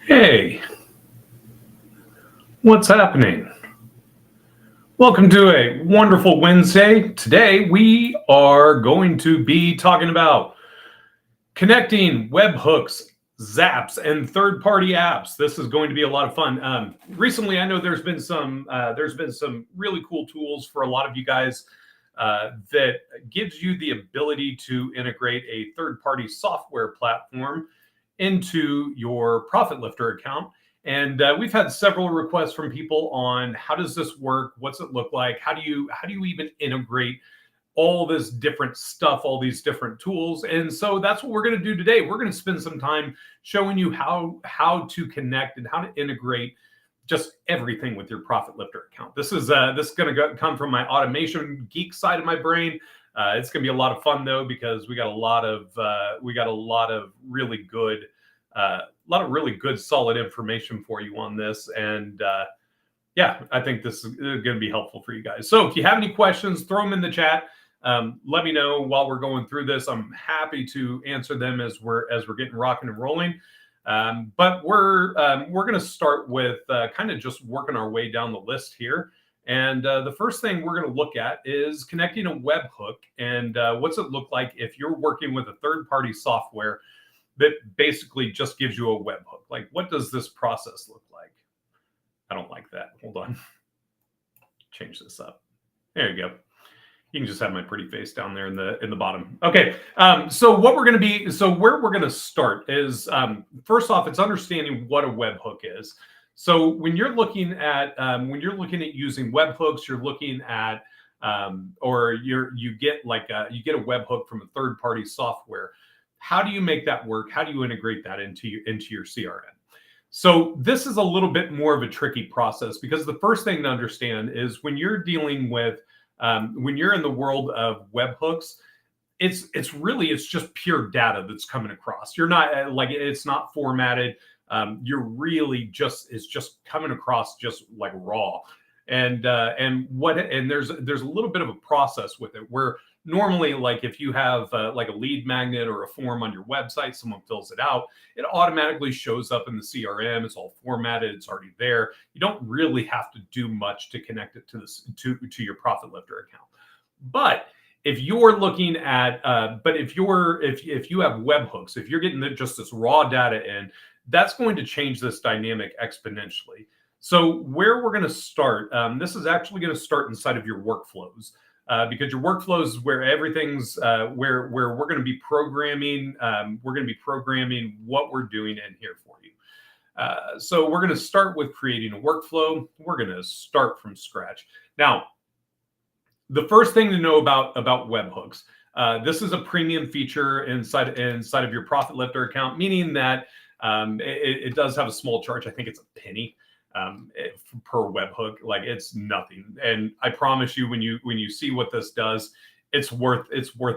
Hey, what's happening? Welcome to a wonderful Wednesday. Today we are going to be talking about connecting webhooks, zaps, and third-party apps. This is going to be a lot of fun. Recently, I know there's been some really cool tools for a lot of you guys that gives you the ability to integrate a third-party software platform into your Profit Lifter account. And we've had several requests from people on how does this work? What's it look like? How do you even integrate all this different stuff, all these different tools? And so that's what we're going to do today. We're going to spend some time showing you how to connect and how to integrate just everything with your Profit Lifter account. This is going to come from my automation geek side of my brain. It's going to be a lot of fun though, because we got a lot of really good solid information for you on this. And yeah, I think this is going to be helpful for you guys. So if you have any questions, throw them in the chat. Let me know while we're going through this. I'm happy to answer them as we're getting rocking and rolling. But we're going to start with kind of just working our way down the list here. And the first thing we're going to look at is connecting a webhook. And what's it look like if you're working with a third-party software that basically just gives you a webhook? Like, what does this process look like? I don't like that. Hold on. Change this up. There you go. You can just have my pretty face down there in the bottom. Okay. So where we're going to start is first off, it's understanding what a webhook is. So when you're looking at using webhooks, you're looking at you get a webhook from a third-party software. How do you make that work? How do you integrate that into your CRM? So this is a little bit more of a tricky process, because the first thing to understand is when you're dealing with when you're in the world of webhooks, it's just pure data that's coming across. You're not it's not formatted. You're really it's just coming across just like raw. And there's a little bit of a process with it, where normally, like if you have like a lead magnet or a form on your website, someone fills it out, it automatically shows up in the CRM. It's all formatted, it's already there. You don't really have to do much to connect it to your Profit Lifter account. But if you're looking at if you have webhooks, if you're getting just this raw data in, that's going to change this dynamic exponentially. So where we're going to start, this is actually going to start inside of your workflows. Because your workflows is where everything's where we're going to be programming. We're going to be programming what we're doing in here for you. So we're going to start with creating a workflow. We're going to start from scratch. Now, the first thing to know about webhooks, this is a premium feature inside of your Profit Lifter account, meaning that it does have a small charge. I think it's a penny. Per webhook. Like, it's nothing. And I promise you, when you see what this does, it's worth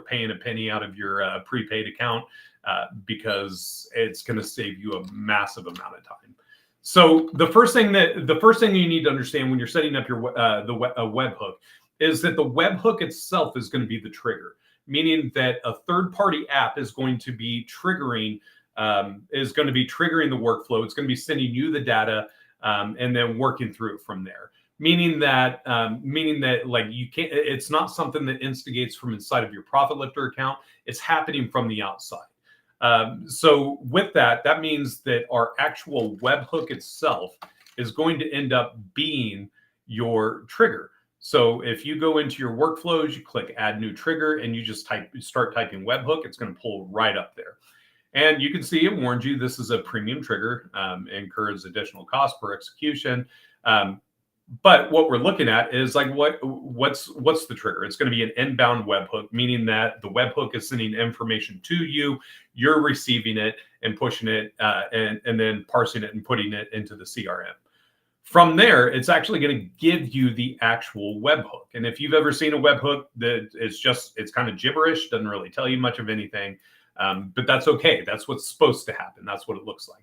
paying a penny out of your prepaid account, because it's going to save you a massive amount of time. So the first thing you need to understand when you're setting up your webhook is that the webhook itself is going to be the trigger, meaning that a third-party app is going to be triggering the workflow. It's going to be sending you the data, and then working through from there. Meaning that like, you can't. It's not something that instigates from inside of your Profit Lifter account. It's happening from the outside. So with that means that our actual webhook itself is going to end up being your trigger. So if you go into your workflows, you click Add New Trigger, and you just start typing webhook, it's going to pull right up there. And you can see it warns you this is a premium trigger, incurs additional cost per execution. But what we're looking at is like what's the trigger? It's going to be an inbound webhook, meaning that the webhook is sending information to you, you're receiving it and pushing it, and then parsing it and putting it into the CRM. From there, it's actually going to give you the actual webhook. And if you've ever seen a webhook, it's kind of gibberish, doesn't really tell you much of anything. But that's okay. That's what's supposed to happen. That's what it looks like.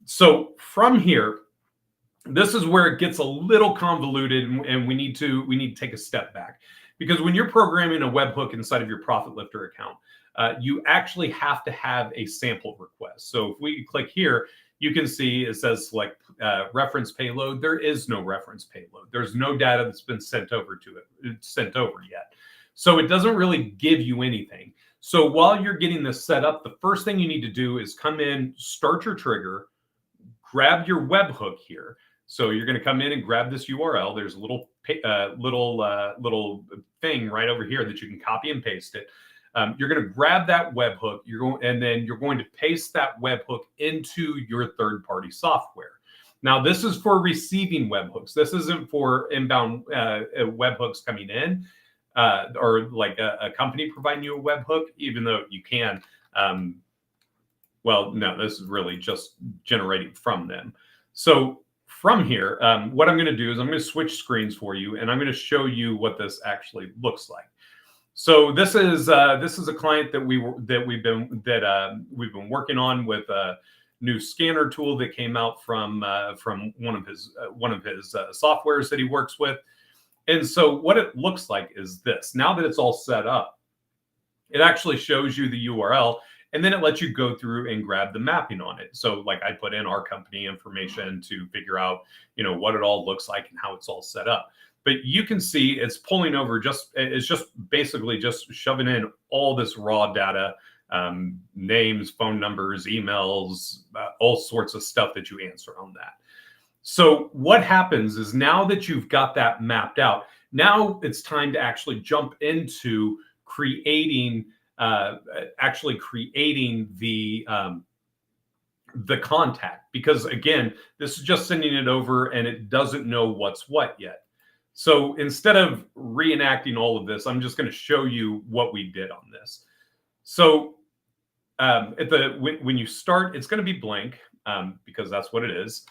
So from here, this is where it gets a little convoluted, and we need to take a step back, because when you're programming a webhook inside of your Profit Lifter account, you actually have to have a sample request. So if we click here, you can see it says select reference payload. There is no reference payload. There's no data that's been sent over to it. It's sent over yet. So it doesn't really give you anything. So while you're getting this set up, the first thing you need to do is come in, start your trigger, grab your webhook here. So you're going to come in and grab this URL. There's a little thing right over here that you can copy and paste it. You're going to grab that webhook. And then you're going to paste that webhook into your third-party software. Now, this is for receiving webhooks. This isn't for inbound webhooks coming in, or like a company providing you a webhook, even though you can. Well, no, this is really just generating from them. So from here, what I'm going to do is I'm going to switch screens for you, and I'm going to show you what this actually looks like. So this is a client that we've been working on with a new scanner tool that came out from one of his softwares that he works with. And so what it looks like is this. Now that it's all set up, it actually shows you the URL, and then it lets you go through and grab the mapping on it. So like I put in our company information to figure out, what it all looks like and how it's all set up. But you can see it's pulling over it's just basically just shoving in all this raw data, names, phone numbers, emails, all sorts of stuff that you answer on that. So what happens is now that you've got that mapped out, now it's time to actually jump into creating the contact, because again, this is just sending it over and it doesn't know what's what yet. So instead of reenacting all of this, I'm just going to show you what we did on this. So when you start, it's going to be blank because that's what it is.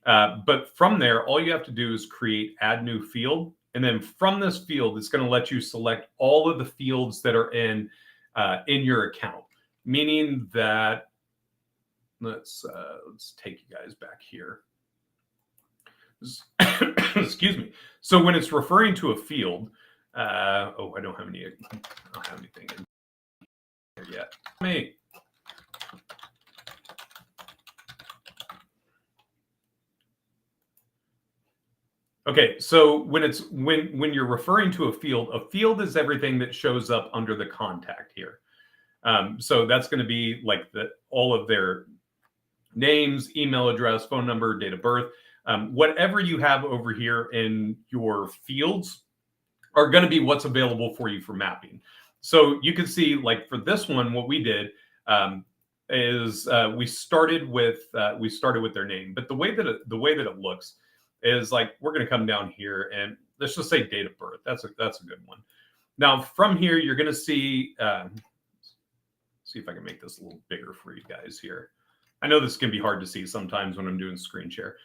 But from there, all you have to do is create add new field. And then from this field, it's going to let you select all of the fields that are in your account, meaning that let's take you guys back here. Excuse me. So when it's referring to a field, I don't have anything in here yet. Okay, so when you're referring to a field is everything that shows up under the contact here. So that's going to be like all of their names, email address, phone number, date of birth. Whatever you have over here in your fields are going to be what's available for you for mapping. So you can see, like for this one, what we did is we started with their name, but the way that it looks is like we're going to come down here and let's just say date of birth. That's a good one. Now from here, you're going to see. See if I can make this a little bigger for you guys here. I know this can be hard to see sometimes when I'm doing screen share.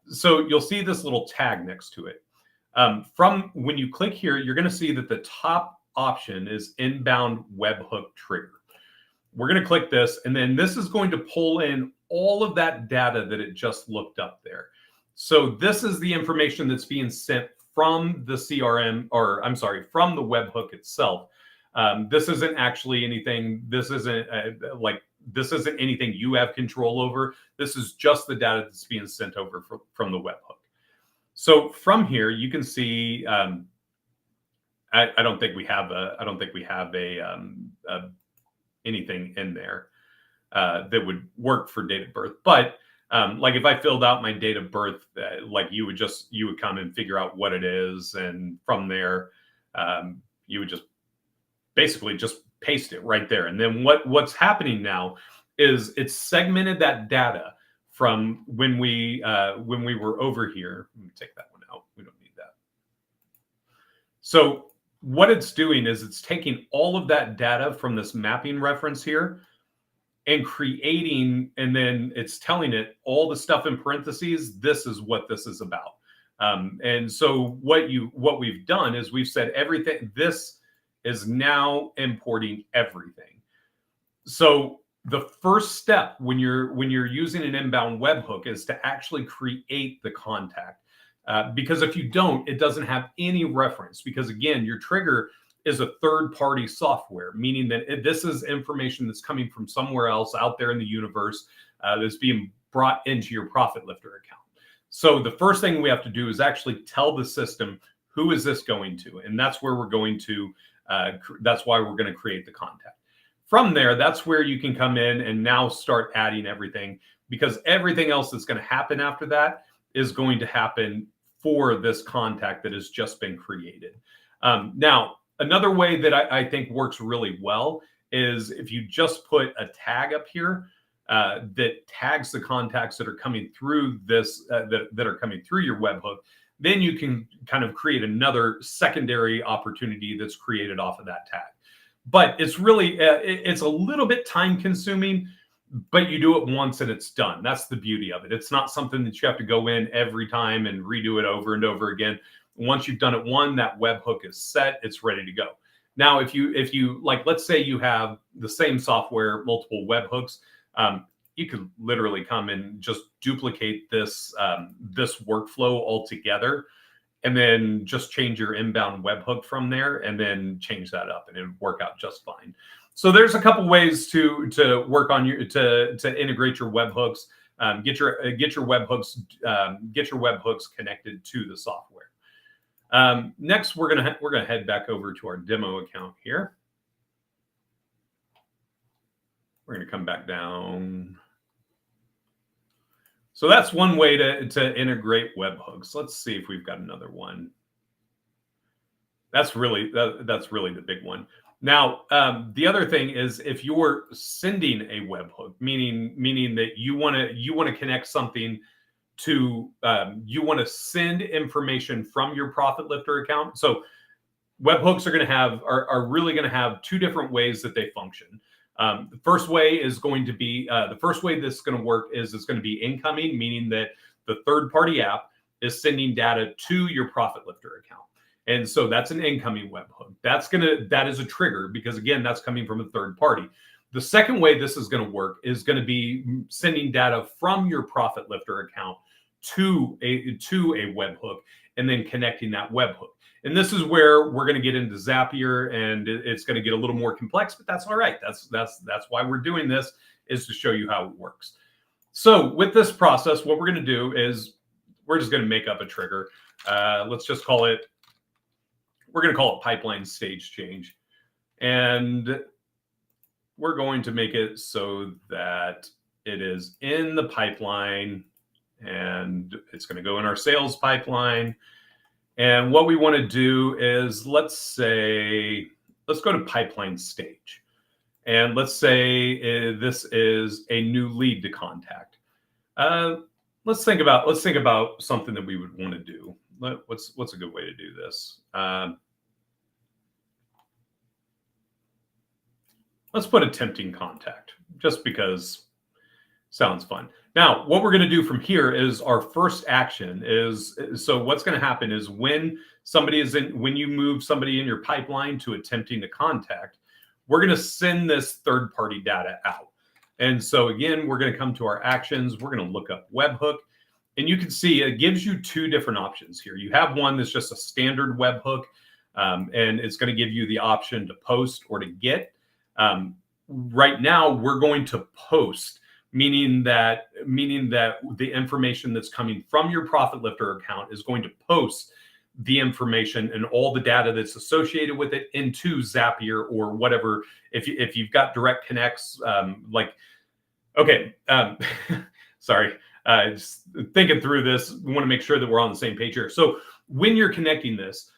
So you'll see this little tag next to it. From when you click here, you're going to see that the top option is inbound webhook trigger. We're going to click this, and then this is going to pull in all of that data that it just looked up there. So this is the information that's being sent from the CRM, or I'm sorry, from the webhook itself. This isn't actually anything. This isn't anything you have control over. This is just the data that's being sent over from the webhook. So from here, you can see. I don't think we have anything in there that would work for date of birth. But like if I filled out my date of birth, like you would come and figure out what it is, and from there, you would just basically just paste it right there. And then what's happening now is it's segmented that data from when we were over here. Let me take that one out. We don't need that. So what it's doing is it's taking all of that data from this mapping reference here and creating, and then it's telling it all the stuff in parentheses. This is what this is about. And so what we've done is we've said everything. This is now importing everything. So the first step when you're using an inbound webhook is to actually create the contact. Because if you don't, it doesn't have any reference, because again, your trigger is a third-party software, meaning that this is information that's coming from somewhere else out there in the universe, that's being brought into your Profit Lifter account. So the first thing we have to do is actually tell the system, who is this going to? And that's where we're going to, that's why we're going to create the contact. From there, that's where you can come in and now start adding everything, because everything else that's going to happen after that is going to happen for this contact that has just been created. Now, another way that I think works really well is if you just put a tag up here that tags the contacts that are coming through this, that are coming through your webhook, then you can kind of create another secondary opportunity that's created off of that tag. But it's really, it's a little bit time consuming, but you do it once and it's done. That's the beauty of it. It's not something that you have to go in every time and redo it over and over again. Once you've done it one, that webhook is set, it's ready to go. Now, if you like, let's say you have the same software, multiple webhooks, you can literally come and just duplicate this, this workflow altogether, and then just change your inbound webhook from there, and then change that up, and it would work out just fine. So there's a couple ways to work on your to integrate your webhooks, get your webhooks connected to the software. Next, we're gonna head back over to our demo account here. We're gonna come back down. So that's one way to integrate webhooks. Let's see if we've got another one. That's really the big one. Now, the other thing is, if you're sending a webhook, meaning that you want to connect something to, you want to send information from your Profit Lifter account. So webhooks are really going to have two different ways that they function. The first way is going to be, the first way this is going to work is it's going to be incoming, meaning that the third-party app is sending data to your Profit Lifter account. And so that's an incoming webhook. That is a trigger, because again, that's coming from a third party. The second way this is going to work is going to be sending data from your Profit Lifter account to a webhook, and then connecting that webhook. And this is where we're going to get into Zapier, and it's going to get a little more complex, but that's all right. That's why we're doing this, is to show you how it works. So with this process, what we're going to do is we're just going to make up a trigger. Let's just call it, we're going to call it pipeline stage change. And we're going to make it so that it is in the pipeline, and it's going to go in our sales pipeline. And what we want to do is, let's go to pipeline stage. And let's say this is a new lead to contact. Let's think about something that we would want to do. What's a good way to do this? Let's put attempting contact, just because sounds fun. Now, what we're going to do from here is our first action is, so what's going to happen is when you move somebody in your pipeline to attempting to contact, we're going to send this third-party data out. And so again, we're going to come to our actions. We're going to look up webhook, and you can see it gives you two different options here. You have one that's just a standard webhook, and it's going to give you the option to post or to get. Right now, we're going to post, meaning that the information that's coming from your Profit Lifter account is going to post the information and all the data that's associated with it into Zapier or whatever. If you've got direct connects, sorry, just thinking through this, we want to make sure that we're on the same page here. So when you're connecting this,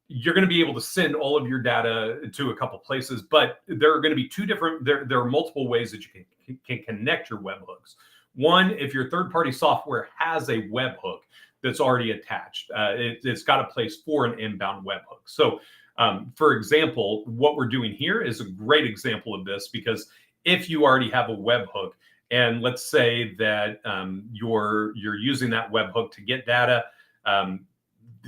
you're going to be able to send all of your data to a couple places, but there are going to be two different, there are multiple ways that you can connect your webhooks. One, if your third-party software has a webhook that's already attached, it's got a place for an inbound webhook. So for example, what we're doing here is a great example of this, because if you already have a webhook, and let's say that you're using that webhook to get data,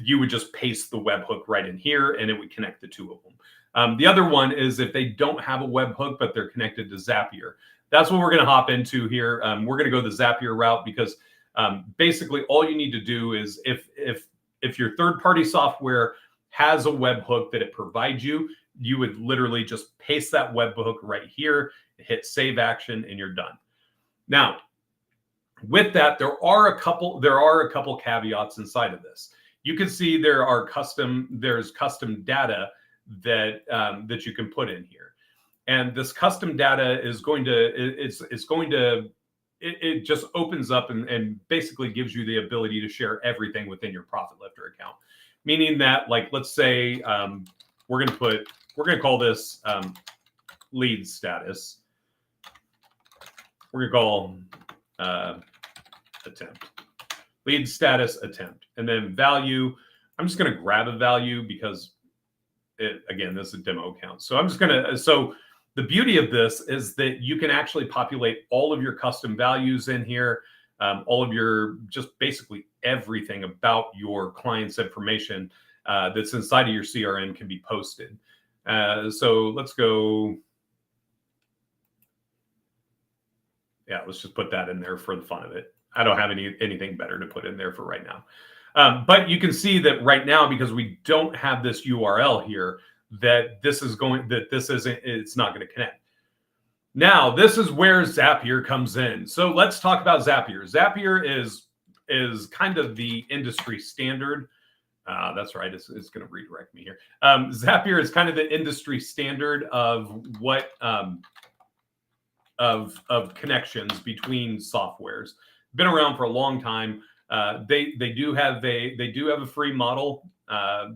you would just paste the webhook right in here, and it would connect the two of them. The other one is if they don't have a webhook, but they're connected to Zapier. That's what we're going to hop into here. We're going to go the Zapier route, because basically all you need to do is, if your third-party software has a webhook that it provides you, you would literally just paste that webhook right here, hit save action, and you're done. Now, With that, there are a couple caveats inside of this. You can see there's custom data that that you can put in here, and this custom data is going to it just opens up and basically gives you the ability to share everything within your Profit Lifter account. Meaning that, like, let's say we're going to call this lead status. We're going to call attempt, lead status attempt, and then value. I'm just going to grab a value because again, this is a demo account. So I'm just going to, so the beauty of this is that you can actually populate all of your custom values in here, all of your, just basically everything about your client's information that's inside of your CRM can be posted. So let's go. Yeah, let's just put that in there for the fun of it. I don't have anything better to put in there for right now. But you can see that right now, because we don't have this URL here, that it's not going to connect. Now, this is where Zapier comes in. So let's talk about Zapier. Zapier is kind of the industry standard. That's right. It's going to redirect me here. Zapier is kind of the industry standard of what of connections between softwares. Been around for a long time. They do have a free model.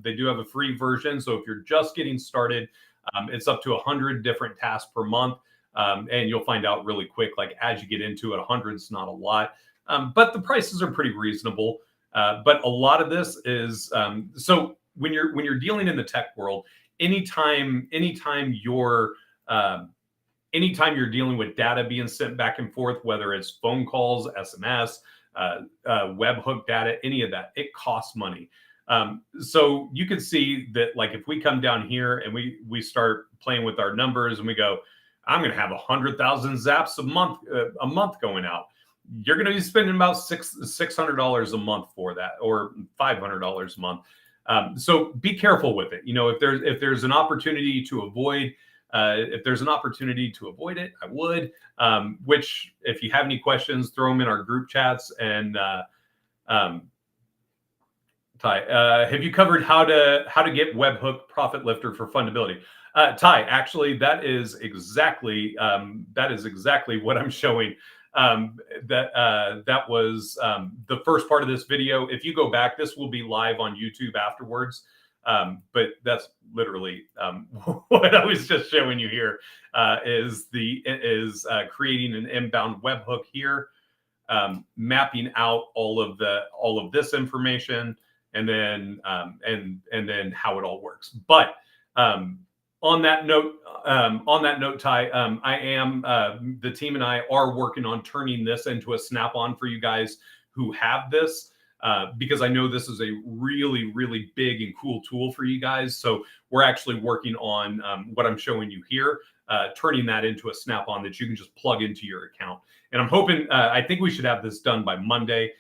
They do have a free version. So if you're just getting started, it's up to 100 different tasks per month. And you'll find out really quick, like as you get into it, 100 is not a lot, but the prices are pretty reasonable. But a lot of this is, so when you're dealing in the tech world, anytime you're dealing with data being sent back and forth, whether it's phone calls, SMS, webhook data, any of that, it costs money. So you can see that, like, if we come down here and we start playing with our numbers and we go, I'm going to have 100,000 zaps a month going out. You're going to be spending about $600 a month for that, or $500 a month. So be careful with it. You know, if there's an opportunity to avoid. If there's an opportunity to avoid it, I would. Which, if you have any questions, throw them in our group chats. And Ty, have you covered how to get Webhook Profit Lifter for Fundability? Ty, actually, that is exactly what I'm showing. That was the first part of this video. If you go back, this will be live on YouTube afterwards. But that's literally what I was just showing you here, is creating an inbound webhook here, mapping out all of this information, and then how it all works. But on that note, Ty, the team and I are working on turning this into a snap-on for you guys who have this. Because I know this is a really, really big and cool tool for you guys. So we're actually working on what I'm showing you here, turning that into a snap-on that you can just plug into your account. And I'm hoping, I think we should have this done by Monday,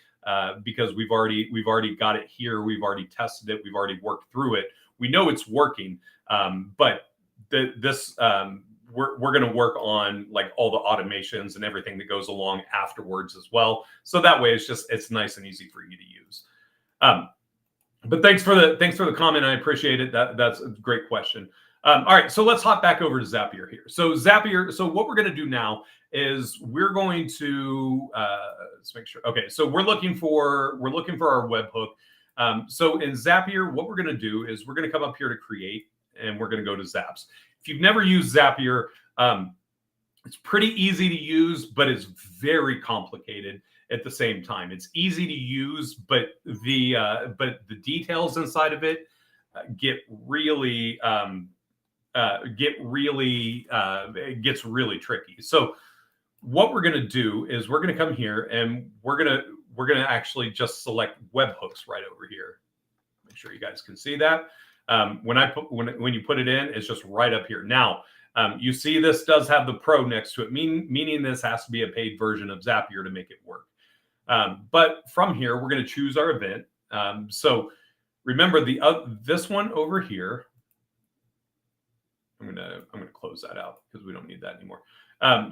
because we've already got it here. We've already tested it. We've already worked through it. We know it's working, but we're going to work on, like, all the automations and everything that goes along afterwards as well. So that way it's nice and easy for you to use. But thanks for the comment. I appreciate it. That's a great question. All right, so let's hop back over to Zapier here. So Zapier, so what we're going to do now is we're going to let's make sure. Okay, so we're looking for our webhook. So in Zapier, what we're going to do is we're going to come up here to create, and we're going to go to Zaps. If you've never used Zapier, it's pretty easy to use, but it's very complicated at the same time. It's easy to use, but the details inside of it it gets really tricky. So what we're going to do is we're going to come here and we're going to actually just select webhooks right over here. Make sure you guys can see that. When you put it in, it's just right up here. Now, you see this does have the Pro next to it, meaning this has to be a paid version of Zapier to make it work. But from here, we're going to choose our event. So remember this one over here. I'm gonna close that out because we don't need that anymore.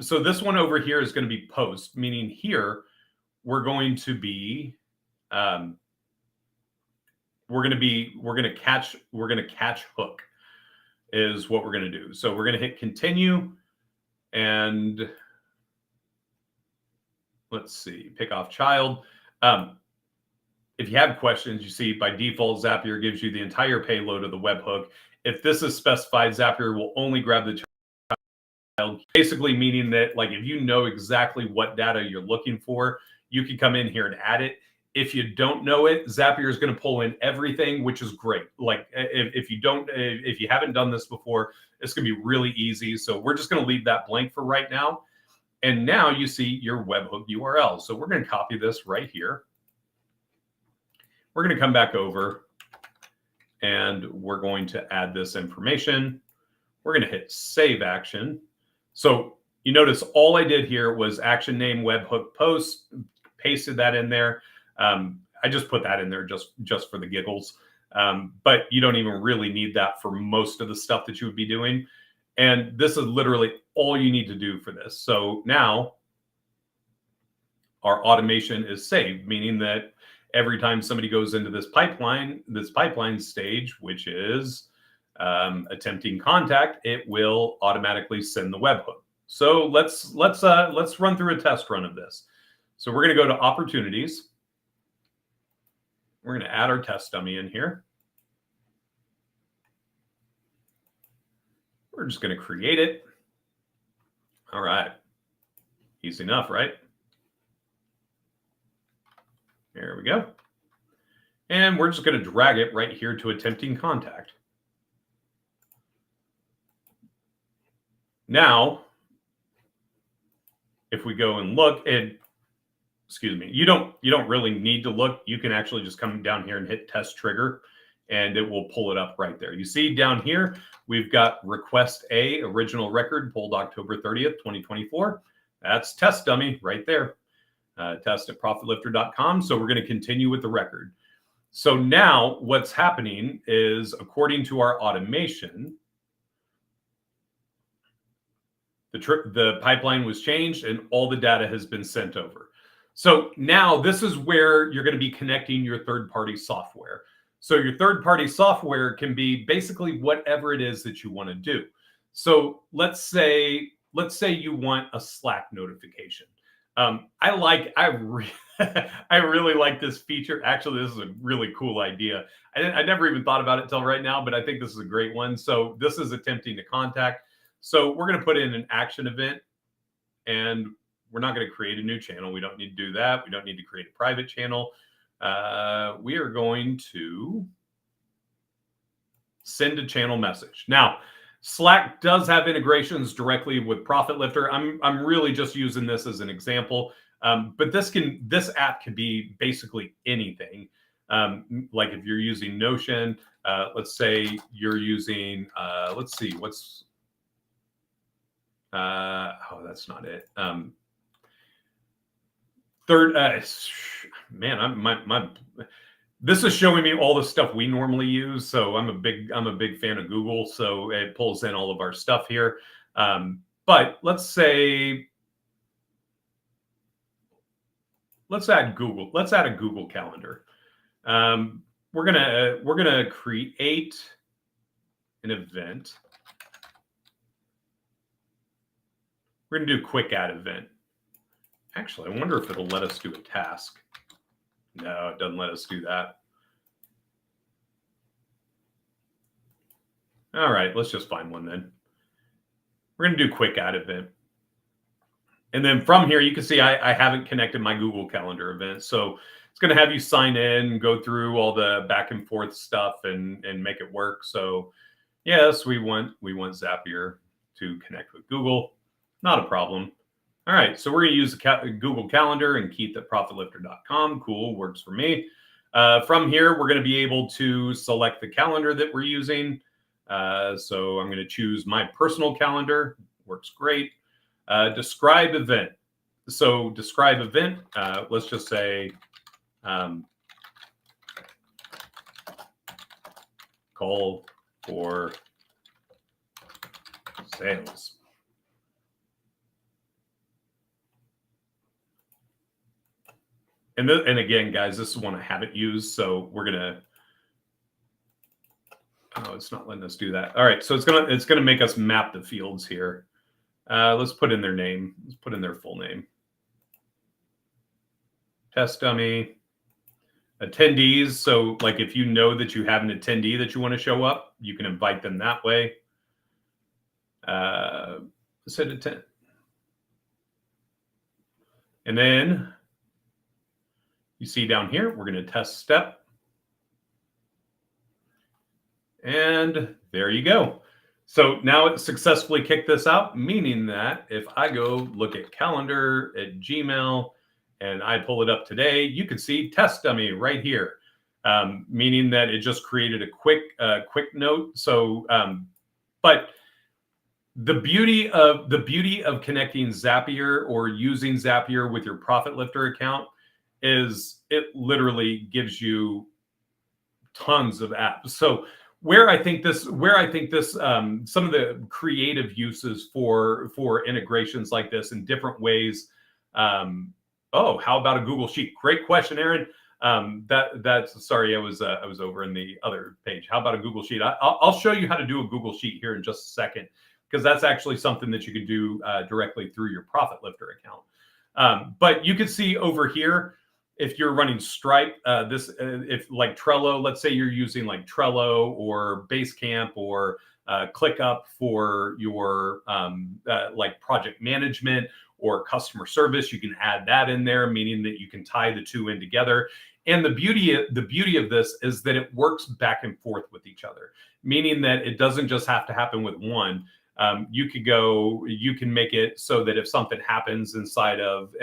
So this one over here is going to be post, meaning here we're going to be, we're going to catch hook is what we're going to do. So we're going to hit continue, and let's see, pick off child. If you have questions, you see by default, Zapier gives you the entire payload of the webhook. If this is specified, Zapier will only grab the child, basically meaning that like if you know exactly what data you're looking for, you can come in here and add it. If you don't know it, Zapier is going to pull in everything, which is great. Like if you haven't done this before, it's going to be really easy. So we're just going to leave that blank for right now. And now you see your webhook URL. So we're going to copy this right here. We're going to come back over and we're going to add this information. We're going to hit save action. So you notice all I did here was action name webhook post, pasted that in there. I just put that in there just for the giggles. But you don't even really need that for most of the stuff that you would be doing. And this is literally all you need to do for this. So now our automation is saved, meaning that every time somebody goes into this pipeline stage, which is attempting contact, it will automatically send the webhook. So let's run through a test run of this. So we're going to go to opportunities. We're going to add our test dummy in here. We're just going to create it. All right. Easy enough, right? There we go. And we're just going to drag it right here to attempting contact. Now, if we go and look, and excuse me, you don't really need to look. You can actually just come down here and hit test trigger, and it will pull it up right there. You see down here, we've got request A, original record, pulled October 30th, 2024. That's test dummy right there. Test at profitlifter.com. So we're going to continue with the record. So now what's happening is, according to our automation, the pipeline was changed and all the data has been sent over. So now this is where you're going to be connecting your third-party software. So your third-party software can be basically whatever it is that you want to do. So let's say you want a Slack notification. I really like this feature. Actually, this is a really cool idea. I never even thought about it till right now, but I think this is a great one. So this is attempting to contact. So we're going to put in an action event, and we're not going to create a new channel. We don't need to do that. We don't need to create a private channel. We are going to send a channel message. Now, Slack does have integrations directly with Profit Lifter. I'm really just using this as an example, but this app can be basically anything. Like if you're using Notion, let's say you're using, let's see, what's, oh, that's not it. This is showing me all the stuff we normally use. So I'm a big fan of Google. So it pulls in all of our stuff here. But let's add Google. Let's add a Google Calendar. We're gonna create an event. We're gonna do quick add event. Actually, I wonder if it'll let us do a task. No, it doesn't let us do that. All right, let's just find one then. We're going to do quick add event. And then from here, you can see I haven't connected my Google Calendar event. So it's going to have you sign in, go through all the back and forth stuff and make it work. So yes, we want Zapier to connect with Google. Not a problem. All right, so we're going to use the Google Calendar and Keith at profitlifter.com. Cool, works for me. From here, we're going to be able to select the calendar that we're using. So I'm going to choose my personal calendar. Works great. Describe event. So describe event, let's just say call for sales. And again, guys, this is one I haven't used, so we're gonna. Oh, it's not letting us do that. All right, so it's gonna make us map the fields here. Let's put in their name. Let's put in their full name. Test dummy. Attendees. So, like, if you know that you have an attendee that you want to show up, you can invite them that way. Set attend. And then you see down here, we're going to test step. And there you go. So now it successfully kicked this out, meaning that if I go look at calendar at Gmail and I pull it up today, you can see test dummy right here, meaning that it just created a quick note. So, but the beauty of connecting Zapier or using Zapier with your Profit Lifter account is it literally gives you tons of apps. So where I think this some of the creative uses for integrations like this in different ways. Oh, how about a Google Sheet? Great question, Aaron. That's sorry, I was over in the other page. How about a Google Sheet? I'll show you how to do a Google Sheet here in just a second, because that's actually something that you can do directly through your Profit Lifter account. But you can see over here, if you're running Stripe, if like Trello, let's say you're using like Trello or Basecamp or ClickUp for your like project management or customer service, you can add that in there, meaning that you can tie the two in together. And the beauty of this is that it works back and forth with each other, meaning that it doesn't just have to happen with one. You can make it so that if something happens inside of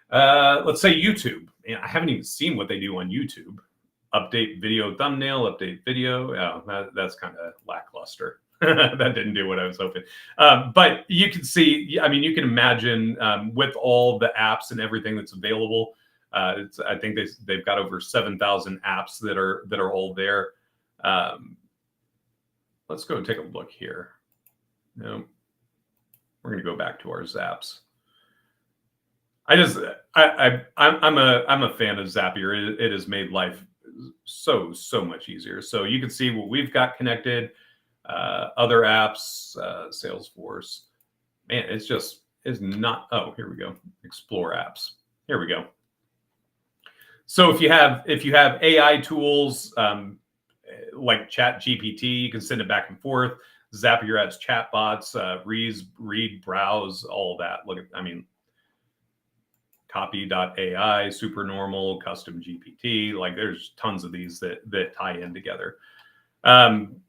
let's say YouTube. I haven't even seen what they do on YouTube. Update video thumbnail, update video. Oh, that's kind of lackluster. That didn't do what I was hoping. But you can see, I mean, you can imagine with all the apps and everything that's available. I think they've got over 7,000 apps that are all there. Let's go take a look here. No, we're going to go back to our Zaps. I'm a fan of Zapier. It has made life so much easier. So you can see what we've got connected, other apps, Salesforce. Man, it's not. Oh, here we go. Explore apps. Here we go. So if you have AI tools like Chat GPT, you can send it back and forth. Zapier adds chatbots, read, browse, all of that. Look at, I mean, copy.ai, supernormal, custom GPT, like there's tons of these that tie in together. And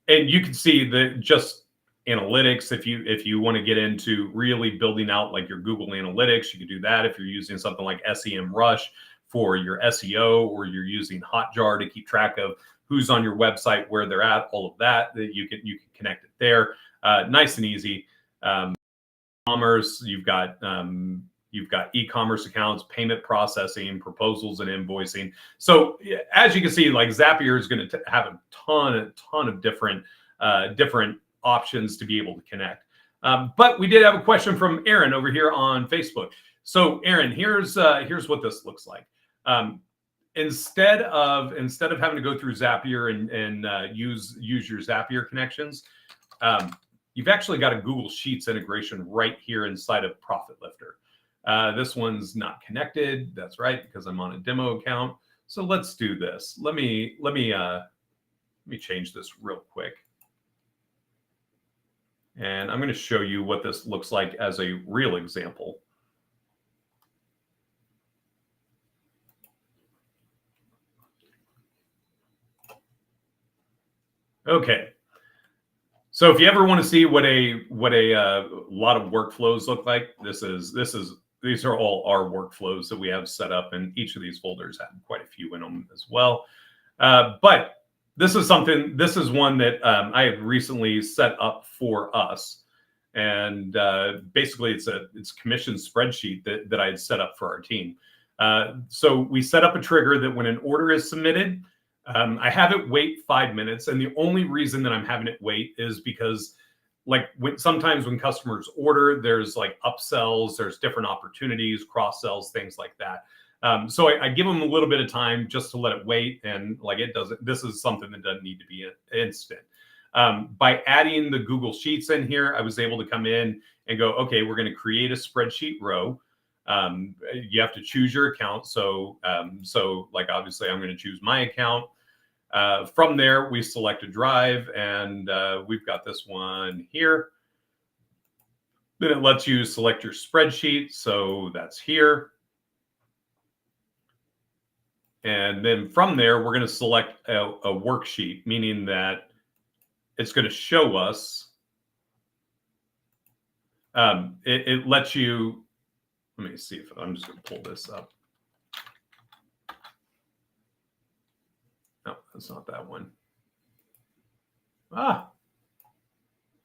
you can see that just analytics, if you want to get into really building out like your Google Analytics, you can do that. If you're using something like SEMrush for your SEO, or you're using Hotjar to keep track of who's on your website, where they're at, all of that you can connect it there. Nice and easy. Commerce, you've got e-commerce accounts, payment processing, proposals, and invoicing. So as you can see, like Zapier is going to have a ton of different options to be able to connect. But we did have a question from Aaron over here on Facebook. So Aaron, here's what this looks like. Instead of having to go through Zapier and use your Zapier connections, you've actually got a Google Sheets integration right here inside of Profit Lifter. This one's not connected. That's right, because I'm on a demo account. So let's do this. Let me change this real quick. And I'm going to show you what this looks like as a real example. Okay. So if you ever want to see what a lot of workflows look like, these are all our workflows that we have set up, and each of these folders have quite a few in them as well. But this is one that I have recently set up for us, and basically it's a commission spreadsheet that I had set up for our team. So we set up a trigger that when an order is submitted, I have it wait 5 minutes, and the only reason that I'm having it wait is because sometimes when customers order, there's like upsells, there's different opportunities, cross sells, things like that. So I give them a little bit of time just to let it wait, and like it doesn't. This is something that doesn't need to be instant. By adding the Google Sheets in here, I was able to come in and go, okay, we're going to create a spreadsheet row. You have to choose your account. So like obviously I'm going to choose my account. From there, we select a drive, and we've got this one here. Then it lets you select your spreadsheet. So that's here. And then from there, we're going to select a worksheet, meaning that it's going to show us. It lets you, let me see if I'm just going to pull this up. No, that's not that one.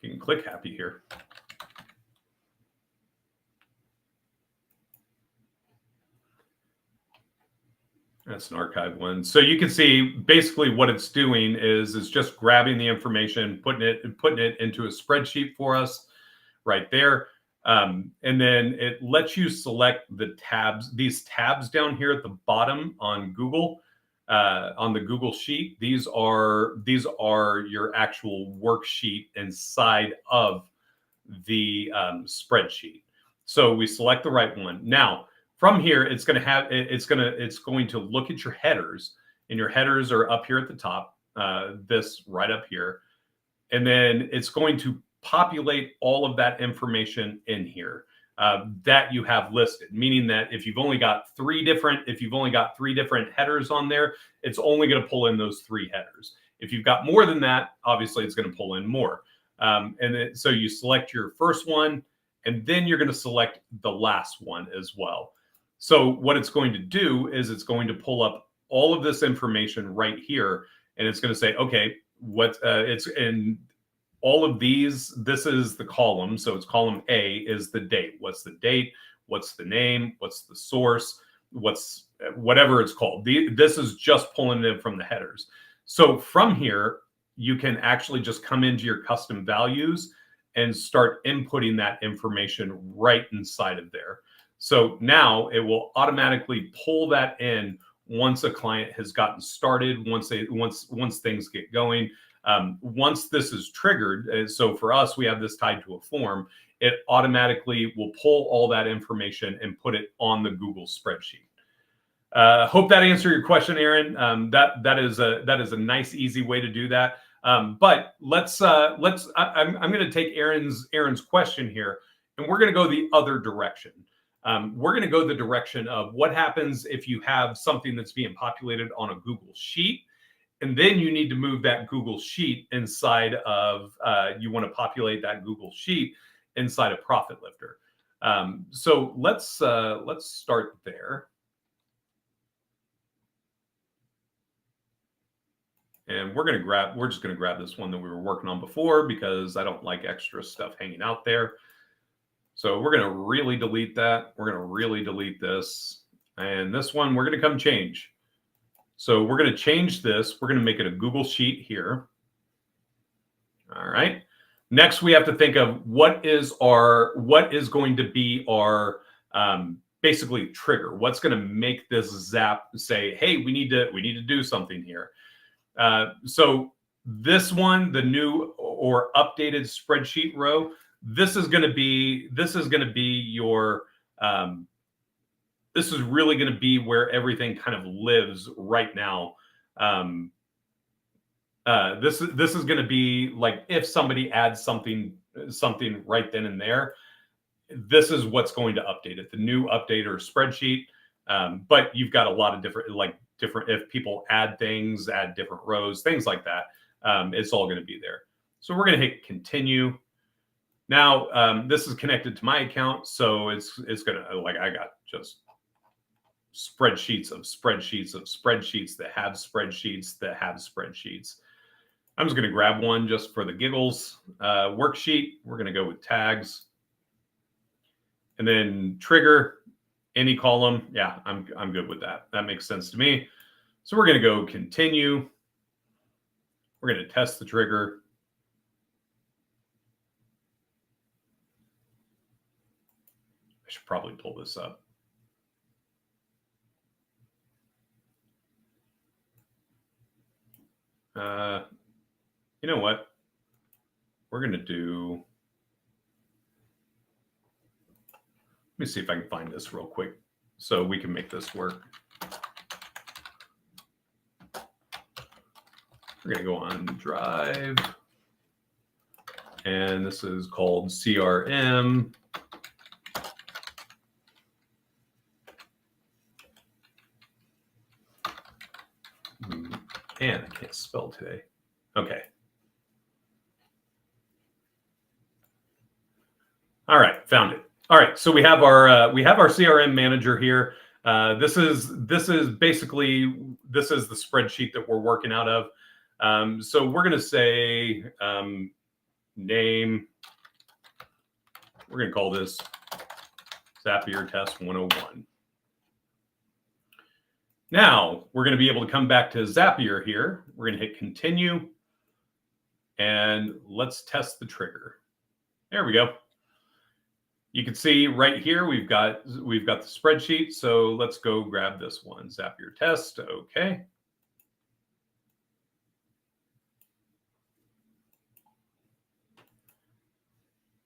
You can click happy here. That's an archive one. So you can see basically what it's doing is it's just grabbing the information, putting it into a spreadsheet for us right there. And then it lets you select the tabs, these tabs down here at the bottom on Google, on the Google Sheet. These are your actual worksheet inside of the spreadsheet. So we select the right one. Now, from here, it's going to look at your headers, and your headers are up here at the top, this right up here. And then it's going to populate all of that information in here that you have listed, meaning that if you've only got three different headers on there, it's only going to pull in those 3 headers. If you've got more than that, obviously it's going to pull in more. So you select your first one, and then you're going to select the last one as well. So what it's going to do is it's going to pull up all of this information right here, and it's going to say, okay, it's in all of these. This is the column. So it's column A is the date. What's the date? What's the name? What's the source? Whatever it's called. This is just pulling it in from the headers. So from here, you can actually just come into your custom values and start inputting that information right inside of there. So now it will automatically pull that in once a client has gotten started, once things get going. Once this is triggered, so for us, we have this tied to a form, it automatically will pull all that information and put it on the Google spreadsheet. Hope that answered your question, Aaron. That is a nice, easy way to do that. But I'm going to take Aaron's question here, and we're going to go the other direction. We're going to go the direction of what happens if you have something that's being populated on a Google Sheet, and then you need to move that Google Sheet inside of, you want to populate that Google Sheet inside of Profit Lifter. So let's start there. And we're just going to grab this one that we were working on before, because I don't like extra stuff hanging out there. So we're going to really delete that. We're going to really delete this. And this one, we're going to come change. So we're going to change this. We're going to make it a Google Sheet here. All right. Next, we have to think of what is going to be our basically trigger. What's going to make this Zap say, hey, we need to do something here. So this one, the new or updated spreadsheet row, this is really going to be where everything kind of lives right now. This is going to be like if somebody adds something right then and there, this is what's going to update it, the new update or spreadsheet. But you've got a lot of different, if people add things, add different rows, things like that, it's all going to be there. So we're going to hit continue. Now, this is connected to my account, so it's going to, I got just spreadsheets of spreadsheets of spreadsheets that have spreadsheets that have spreadsheets. I'm just going to grab one just for the giggles. Worksheet, we're going to go with tags. And then trigger, any column. Yeah, I'm good with that. That makes sense to me. So we're going to go continue. We're going to test the trigger. should probably pull this up. You know what? We're going to do... Let me see if I can find this real quick so we can make this work. We're going to go on Drive. And this is called CRM. Man, I can't spell today. Okay. All right, found it. All right, so we have our CRM manager here. This is basically the spreadsheet that we're working out of. So we're going to say name. We're going to call this Zapier Test 101. Now we're going to be able to come back to Zapier here. We're going to hit continue, and let's test the trigger. There we go. You can see right here, we've got the spreadsheet. So let's go grab this one, Zapier test. Okay.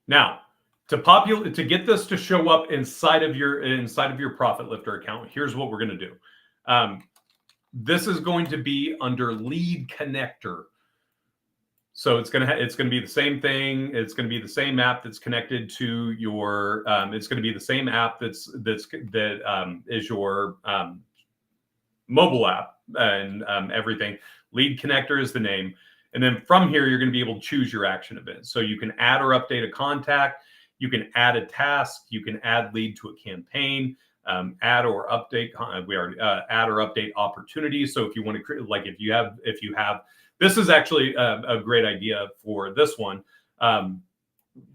Now, to get this to show up inside of your Profit Lifter account, here's what we're going to do. This is going to be under Lead Connector. So it's going to be the same thing. It's going to be the same app that's connected to your. It's going to be the same app that is your mobile app and everything. Lead Connector is the name, and then from here you're going to be able to choose your action events. So you can add or update a contact. You can add a task. You can add lead to a campaign. Add or update. Add or update opportunities. So if you want to create, like if you have. This is actually a great idea for this one.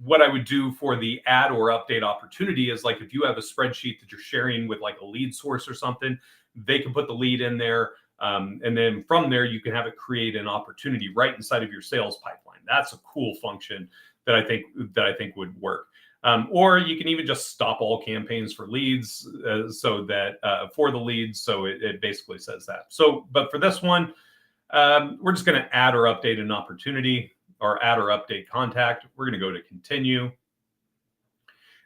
What I would do for the add or update opportunity is, like, if you have a spreadsheet that you're sharing with like a lead source or something, they can put the lead in there. And then from there, you can have it create an opportunity right inside of your sales pipeline. That's a cool function that I think would work. Or you can even just stop all campaigns for leads so that for the leads. So it basically says that. So, but for this one, we're just going to add or update an opportunity, or add or update contact. We're going to go to continue.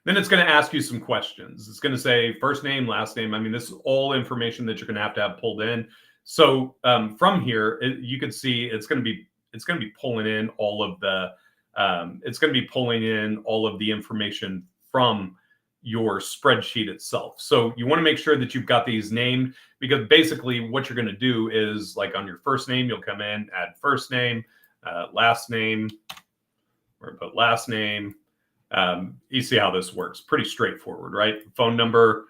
Then it's going to ask you some questions. It's going to say first name, last name. I mean, this is all information that you're going to have pulled in. So from here, you can see it's going to be pulling in all of the information from your spreadsheet itself. So you want to make sure that you've got these named, because basically what you're going to do is, like, on your first name, you'll come in, add first name, last name. We're going to put last name. You see how this works. Pretty straightforward, right? Phone number.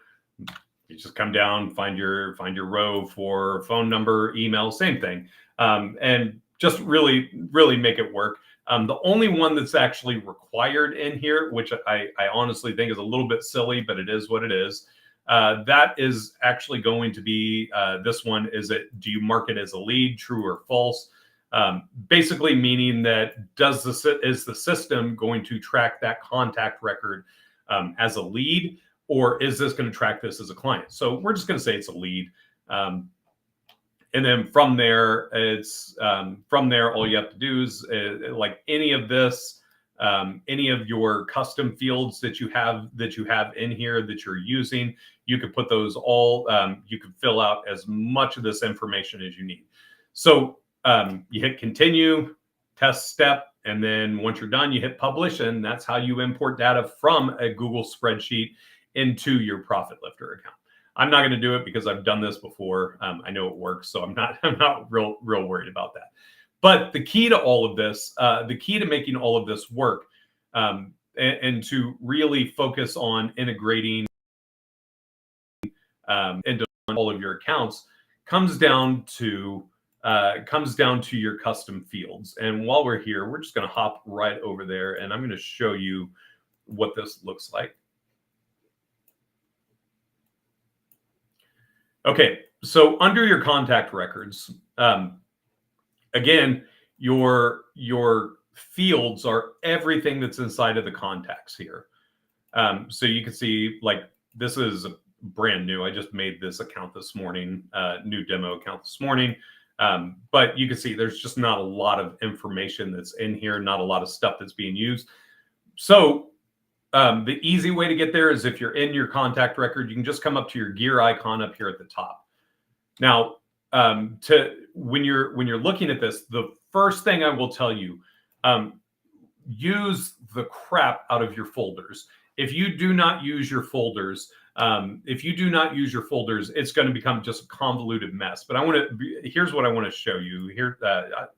You just come down, find your row for phone number, email, same thing. And just really make it work. The only one that's actually required in here, which I honestly think is a little bit silly, but it is what it is. That is actually going to be this one. Do you mark it as a lead, true or false? Basically meaning that is the system going to track that contact record as a lead, or is this going to track this as a client? So we're just going to say it's a lead. And then from there, all you have to do is like any of this, any of your custom fields that you have in here that you're using, you could put those all, you could fill out as much of this information as you need. So you hit continue, test step, and then once you're done, you hit publish, and that's how you import data from a Google spreadsheet into your Profit Lifter account. I'm not going to do it because I've done this before. I know it works, so I'm not real worried about that. But the key to all of this, the key to making all of this work, and to really focus on integrating into all of your accounts, comes down to your custom fields. And while we're here, we're just going to hop right over there, and I'm going to show you what this looks like. Okay, so under your contact records, again, your fields are everything that's inside of the contacts here. So you can see like this is brand new. I just made this account this morning, new demo account this morning. But you can see there's just not a lot of information that's in here, not a lot of stuff that's being used. So the easy way to get there is if you're in your contact record, you can just come up to your gear icon up here at the top. Now, when you're looking at this, the first thing I will tell you, use the crap out of your folders. If you do not use your folders, it's going to become just a convoluted mess. But here's what I want to show you here. I'm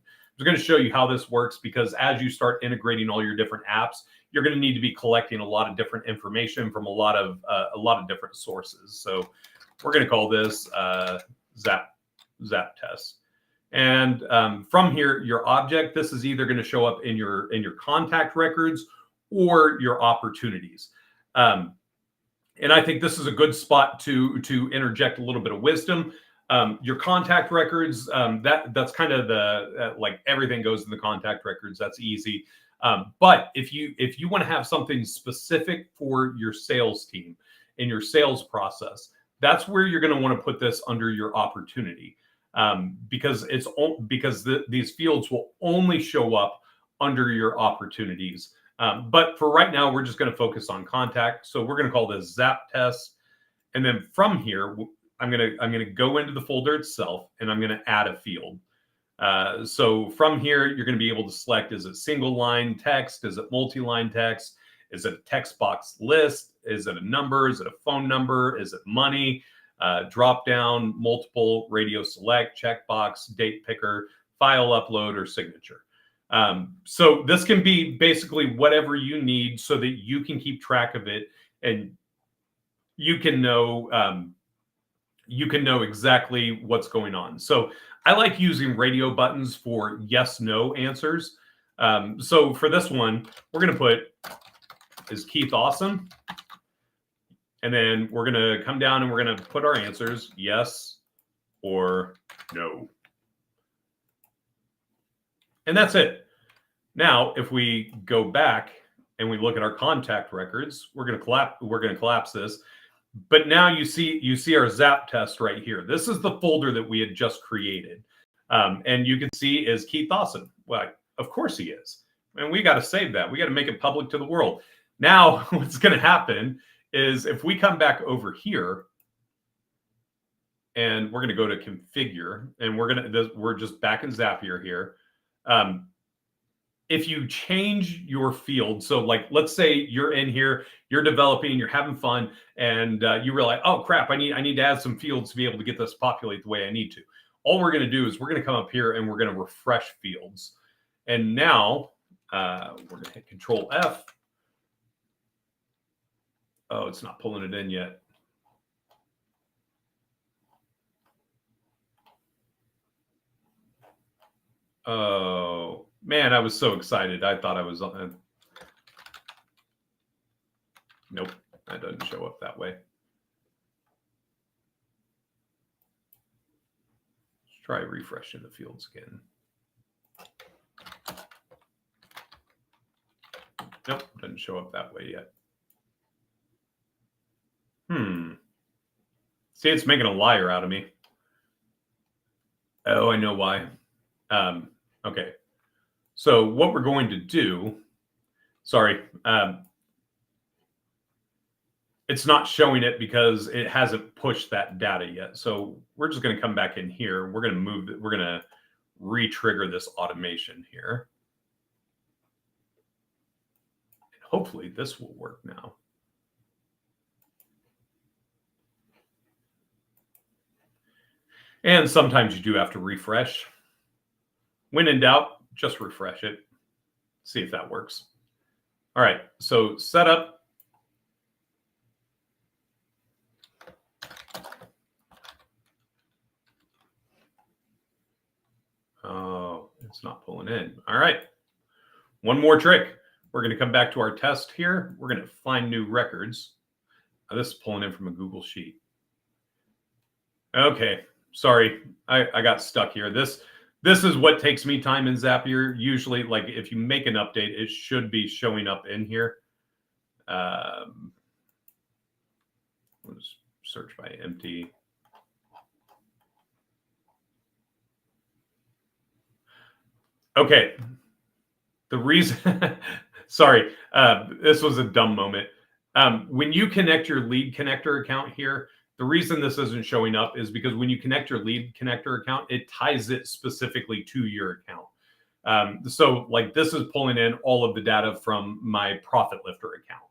going to show you how this works, because as you start integrating all your different apps, you're going to need to be collecting a lot of different information from a lot of different sources. So we're going to call this Zap test. And from here, your object, this is either going to show up in your contact records or your opportunities. And I think this is a good spot to interject a little bit of wisdom. Your contact records, that's kind of the like everything goes in the contact records. That's easy. But if you want to have something specific for your sales team in your sales process, that's where you're going to want to put this under your opportunity, because these fields will only show up under your opportunities. But for right now, we're just going to focus on contact. So we're going to call this Zap test, and then from here, I'm going to go into the folder itself, and I'm going to add a field. So from here, you're going to be able to select, is it single line text? Is it multi-line text? Is it a text box list? Is it a number? Is it a phone number? Is it money? Drop down, multiple, radio select, checkbox, date picker, file upload, or signature. So this can be basically whatever you need so that you can keep track of it, and you can know exactly what's going on. So I like using radio buttons for yes, no answers. So for this one, we're going to put, is Keith awesome? And then we're going to come down and we're going to put our answers, yes or no. And that's it. Now, if we go back and we look at our contact records, we're going to collapse this. But now you see our Zap test right here. This is the folder that we had just created. And you can see, is Keith awesome? Well, of course he is. And we got to save that. We got to make it public to the world. Now, what's going to happen is if we come back over here and we're going to go to configure, and we're just back in Zapier here. If you change your field, so like, let's say you're in here, you're developing, you're having fun, and you realize, oh crap, I need to add some fields to be able to get this populate the way I need to. All we're going to do is we're going to come up here and we're going to refresh fields. And now we're going to hit Control F. Oh, it's not pulling it in yet. Oh, man, I was so excited. I thought I was on. Nope, that doesn't show up that way. Let's try refreshing the fields again. Nope, doesn't show up that way yet. See, it's making a liar out of me. Oh, I know why. Okay. So what we're going to do, sorry, it's not showing it because it hasn't pushed that data yet. So we're just going to come back in here. We're going to move it. We're going to re-trigger this automation here. And hopefully this will work now. And sometimes you do have to refresh. When in doubt, just refresh it. See if that works. All right, so setup. Oh, it's not pulling in. All right, one more trick. We're going to come back to our test here. We're going to find new records. Now, this is pulling in from a Google Sheet. Okay, sorry, I got stuck here. This is what takes me time in Zapier. Usually, like if you make an update, it should be showing up in here. Let's search by empty. Okay. The reason, sorry, this was a dumb moment. When you connect your lead connector account here, the reason this isn't showing up is because when you connect your lead connector account, it ties it specifically to your account. So like this is pulling in all of the data from my Profit Lifter account.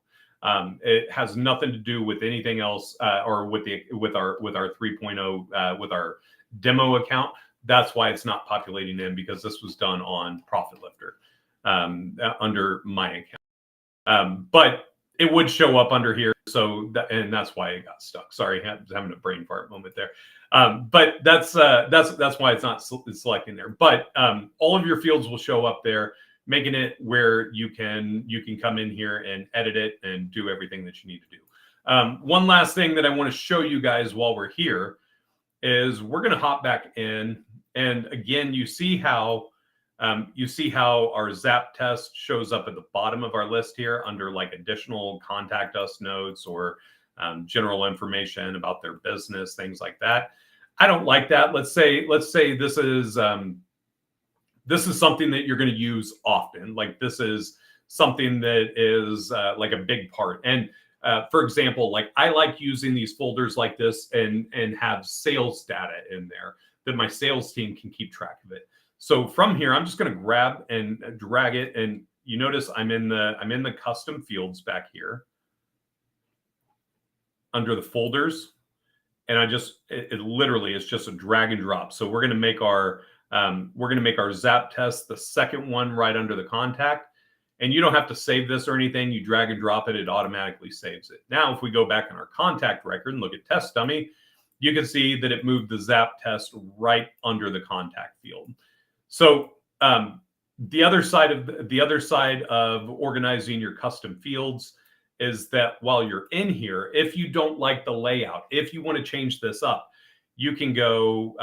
It has nothing to do with anything else or with our 3.0 with our demo account. That's why it's not populating in, because this was done on Profit Lifter under my account. But it would show up under here. So and that's why it got stuck. Sorry, I was having a brain fart moment there. But that's why it's not selecting there. But all of your fields will show up there, making it where you can come in here and edit it and do everything that you need to do. One last thing that I want to show you guys while we're here is we're going to hop back in, and again, you see how our Zap test shows up at the bottom of our list here under like additional contact us notes or general information about their business, things like that. I don't like that. Let's say this is something that you're going to use often. Like this is something that is like a big part. And for example, like I like using these folders like this and have sales data in there that my sales team can keep track of it. So from here, I'm just going to grab and drag it, and you notice I'm in the custom fields back here under the folders, and it literally is just a drag and drop. So we're going to make our Zap test the second one right under the contact, and you don't have to save this or anything. You drag and drop it; it automatically saves it. Now, if we go back in our contact record and look at test dummy, you can see that it moved the Zap test right under the contact field. So the other side of organizing your custom fields is that while you're in here, if you don't like the layout, if you want to change this up, you can go.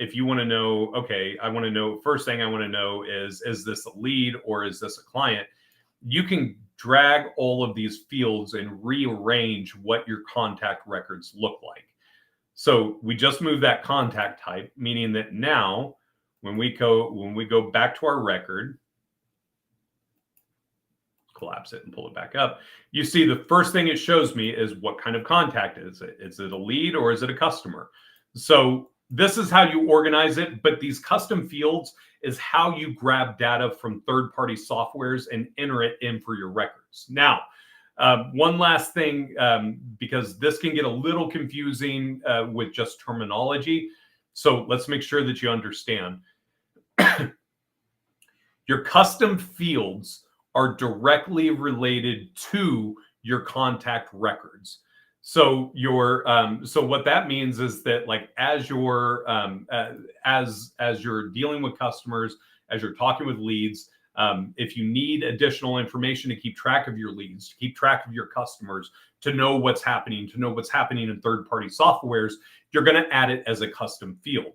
If you want to know, okay, first thing I want to know is this a lead or is this a client? You can drag all of these fields and rearrange what your contact records look like. So we just moved that contact type, meaning that now when we go back to our record, collapse it and pull it back up, you see the first thing it shows me is what kind of contact is it? Is it a lead or is it a customer? So this is how you organize it, but these custom fields is how you grab data from third-party softwares and enter it in for your records. Now, one last thing, because this can get a little confusing with just terminology. So let's make sure that you understand. Your custom fields are directly related to your contact records. So so what that means is that like as you're dealing with customers, as you're talking with leads, if you need additional information to keep track of your leads, to keep track of your customers, to know what's happening in third-party softwares, you're going to add it as a custom field,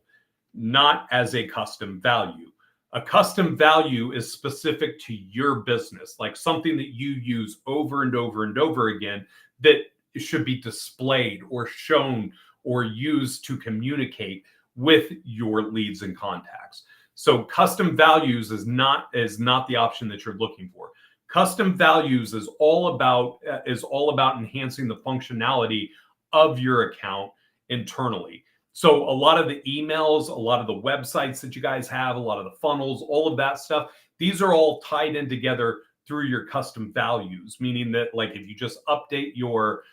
not as a custom value. A custom value is specific to your business, like something that you use over and over and over again that should be displayed or shown or used to communicate with your leads and contacts. So custom values is not the option that you're looking for. Custom values is all about enhancing the functionality of your account internally. So a lot of the emails, a lot of the websites that you guys have, a lot of the funnels, all of that stuff, these are all tied in together through your custom values, meaning that like if you just update your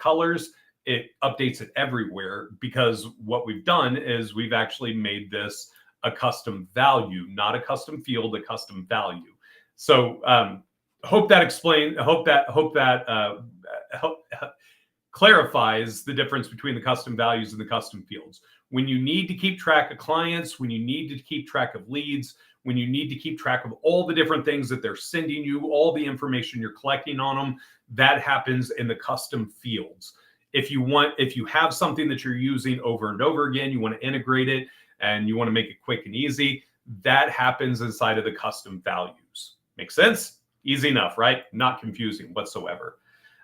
colors, it updates it everywhere, because what we've done is we've actually made this a custom value, not a custom field, a custom value. So hope that clarifies the difference between the custom values and the custom fields. When you need to keep track of clients, when you need to keep track of leads, when you need to keep track of all the different things that they're sending you, all the information you're collecting on them, that happens in the custom fields. If you have something that you're using over and over again, you want to integrate it and you want to make it quick and easy, that happens inside of the custom values. Make sense? Easy enough, right? Not confusing whatsoever.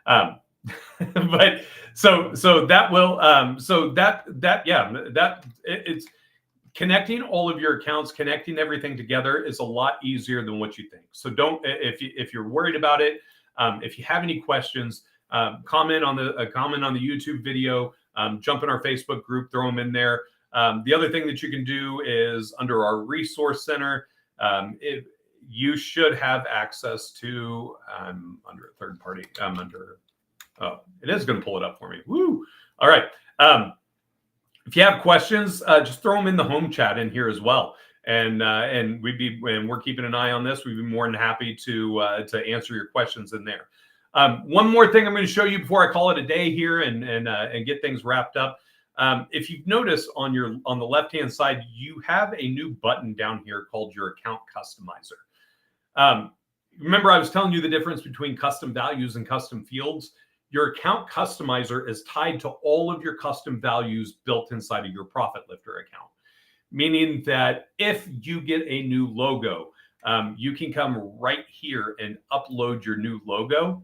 But so that will it's connecting all of your accounts, connecting everything together is a lot easier than what you think. So don't, if you're worried about it, if you have any questions, comment on the YouTube video, jump in our Facebook group, throw them in there. The other thing that you can do is under our resource center, you should have access to, under a third party, oh, it is going to pull it up for me. Woo. All right. If you have questions, just throw them in the home chat in here as well. And we're keeping an eye on this. We'd be more than happy to answer your questions in there. One more thing I'm going to show you before I call it a day here and get things wrapped up. If you've noticed on the left-hand side, you have a new button down here called your account customizer. Remember I was telling you the difference between custom values and custom fields? Your account customizer is tied to all of your custom values built inside of your Profit Lifter account. Meaning that if you get a new logo, you can come right here and upload your new logo,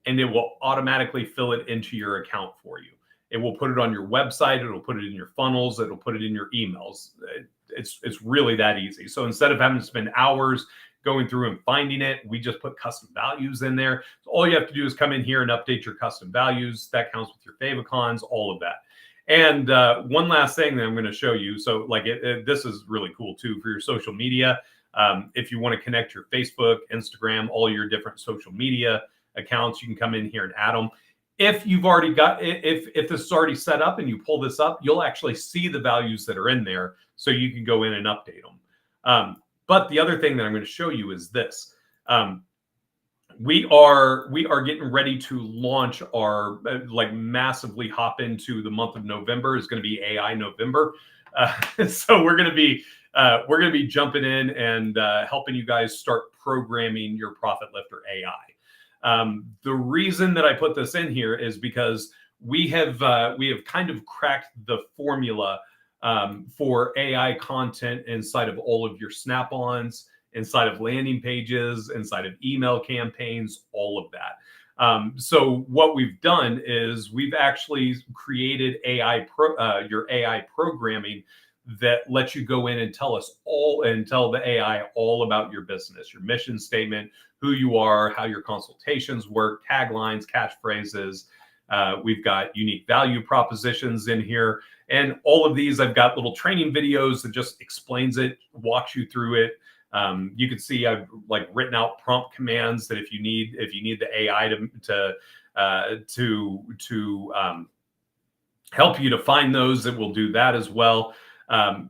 and it will automatically fill it into your account for you. It will put it on your website. It'll put it in your funnels. It'll put it in your emails. It's really that easy. So instead of having to spend hours going through and finding it, we just put custom values in there. So all you have to do is come in here and update your custom values. That counts with your favicons, all of that. And one last thing that I'm going to show you. So like this is really cool too for your social media. If you want to connect your Facebook, Instagram, all your different social media accounts, you can come in here and add them. If you've already got, if this is already set up and you pull this up, you'll actually see the values that are in there, so you can go in and update them. But the other thing that I'm going to show you is this. We are getting ready to launch our massively hop into the month of November. Is going to be AI November. So we're going to be jumping in and helping you guys start programming your Profit Lifter AI. The reason that I put this in here is because we have kind of cracked the formula for AI content inside of all of your snap-ons, inside of landing pages, inside of email campaigns, all of that. So what we've done is we've actually created your AI programming that lets you go in and tell the AI all about your business, your mission statement, who you are, how your consultations work, taglines, catchphrases. We've got unique value propositions in here. And all of these, I've got little training videos that just explains it, walks you through it. You can see I've written out prompt commands that if you need the AI to help you to find those, it will do that as well.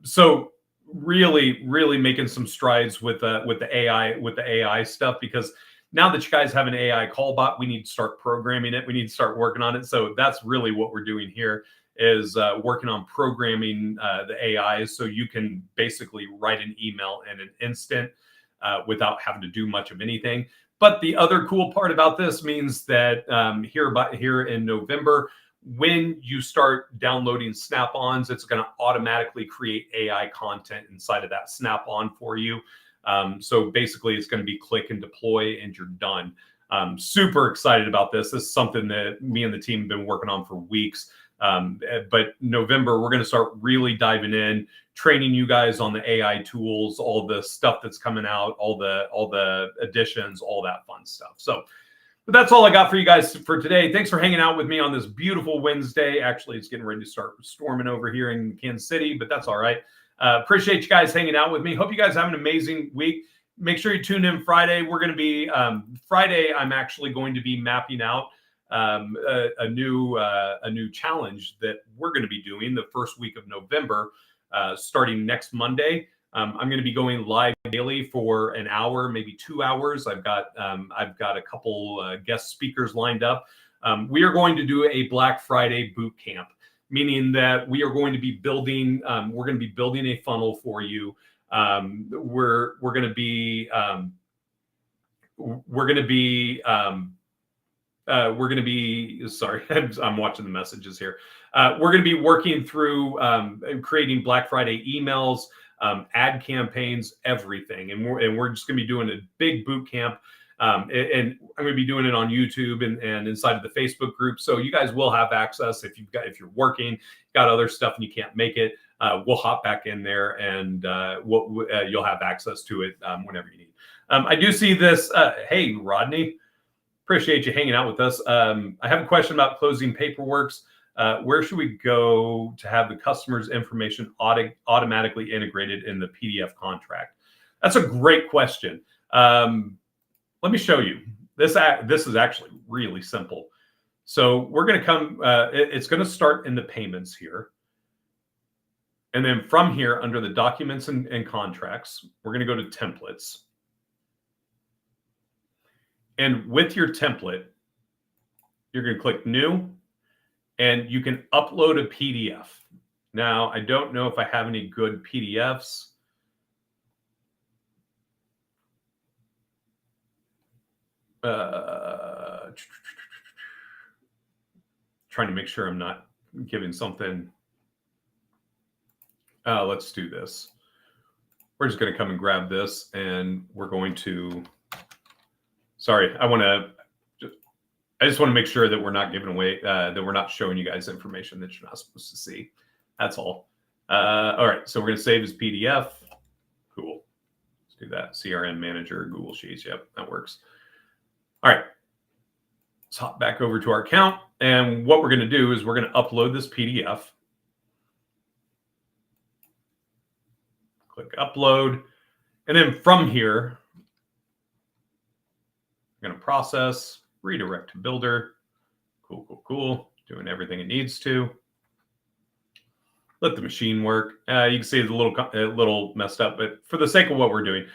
So really making some strides with the AI stuff, because now that you guys have an AI call bot, we need to start programming it. We need to start working on it. So that's really what we're doing here, is working on programming the AI, so you can basically write an email in an instant without having to do much of anything. But the other cool part about this means that here in November, when you start downloading snap-ons, it's going to automatically create AI content inside of that snap-on for you. So basically, it's going to be click and deploy, and you're done. Super excited about this. This is something that me and the team have been working on for weeks. But November, we're going to start really diving in, training you guys on the AI tools, all the stuff that's coming out, all the additions, all that fun stuff. So, but that's all I got for you guys for today. Thanks for hanging out with me on this beautiful Wednesday. Actually, it's getting ready to start storming over here in Kansas City, but that's all right. Appreciate you guys hanging out with me. Hope you guys have an amazing week. Make sure you tune in Friday. We're going to be Friday. I'm actually going to be mapping out a new challenge that we're going to be doing the first week of November, starting next Monday. I'm going to be going live daily for an hour, maybe 2 hours. I've got a couple guest speakers lined up. We are going to do a Black Friday boot camp, meaning that we are going to be building. We're going to be building a funnel for you. We're going to be sorry, I'm watching the messages here. We're going to be working through creating Black Friday emails, ad campaigns, everything. And we're just going to be doing a big boot camp. And I'm going to be doing it on YouTube and inside of the Facebook group. So you guys will have access if you're working, got other stuff and you can't make it. We'll hop back in there and you'll have access to it whenever you need. I do see this. Hey, Rodney, appreciate you hanging out with us. I have a question about closing paperworks. Where should we go to have the customer's information automatically integrated in the PDF contract? That's a great question. Let me show you. This is actually really simple. So we're going to come, it's going to start in the payments here. And then from here, under the documents and contracts, we're going to go to templates. And with your template, you're going to click new, and you can upload a PDF. Now, I don't know if I have any good PDFs. Trying to make sure I'm not giving something. Let's do this. We're just going to come and grab this, and we're going to. Sorry, I just want to make sure that we're not giving away, that we're not showing you guys information that you're not supposed to see. That's all. All right, so we're going to save as PDF. Cool. Let's do that. CRM Manager, Google Sheets. Yep, that works. All right. Let's hop back over to our account. And what we're going to do is we're going to upload this PDF. Click Upload. And then from here, we're going to process, redirect to Builder. Cool, cool, cool. Doing everything it needs to. Let the machine work. You can see it's a little messed up, but for the sake of what we're doing,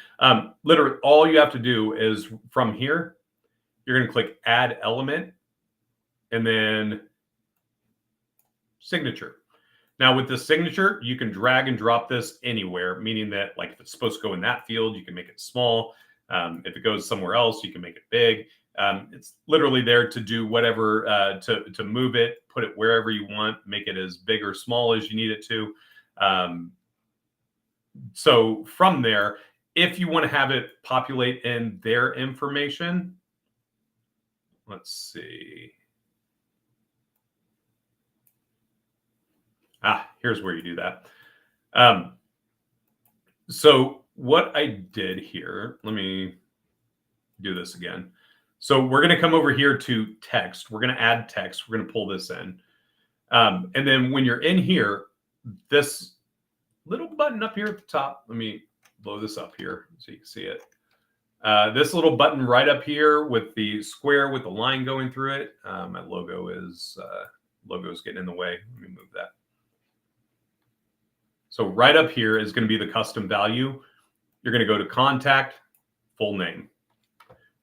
literally all you have to do is from here, you're going to click Add Element and then Signature. Now with this signature, you can drag and drop this anywhere, meaning that like if it's supposed to go in that field, you can make it small. If it goes somewhere else, you can make it big. It's literally there to do whatever, to move it, put it wherever you want, make it as big or small as you need it to. So from there, if you want to have it populate in their information, let's see. Here's where you do that. So what I did here, let me do this again. So we're going to come over here to text. We're going to add text. We're going to pull this in. And then when you're in here, this little button up here at the top, let me blow this up here so you can see it. This little button right up here with the square with the line going through it. My logo is getting in the way. Let me move that. So right up here is going to be the custom value. You're going to go to contact, full name.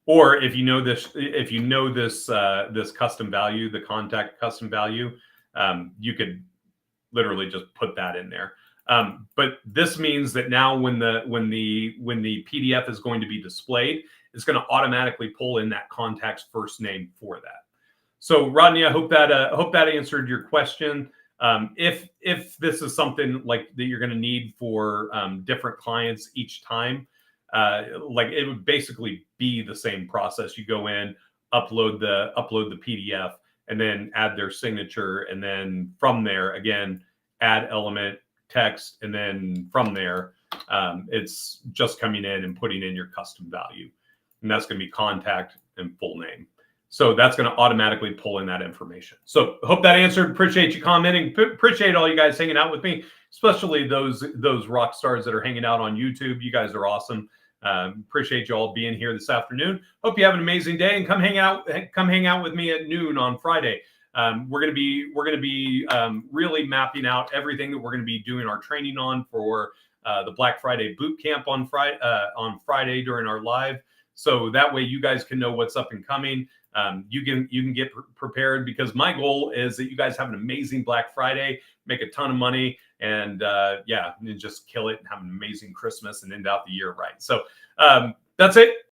Or if you know this, this custom value, the contact custom value, you could literally just put that in there. But this means that now when the PDF is going to be displayed, it's going to automatically pull in that contact's first name for that. So Rodney, I hope that answered your question. If this is something like that you're going to need for different clients each time, like it would basically be the same process. You go in, upload the PDF, and then add their signature, and then from there again add element, text, and then from there it's just coming in and putting in your custom value, and that's going to be contact and full name. So that's going to automatically pull in that information. So hope that answered. Appreciate you commenting. Appreciate all you guys hanging out with me, especially those rock stars that are hanging out on YouTube. You guys are awesome. Appreciate you all being here this afternoon. Hope you have an amazing day, and come hang out with me at noon on Friday. We're going to be really mapping out everything that we're going to be doing our training on for the Black Friday boot camp on Friday during our live. So that way you guys can know what's up and coming. You can get prepared, because my goal is that you guys have an amazing Black Friday, make a ton of money, and and just kill it and have an amazing Christmas and end out the year right. So that's it.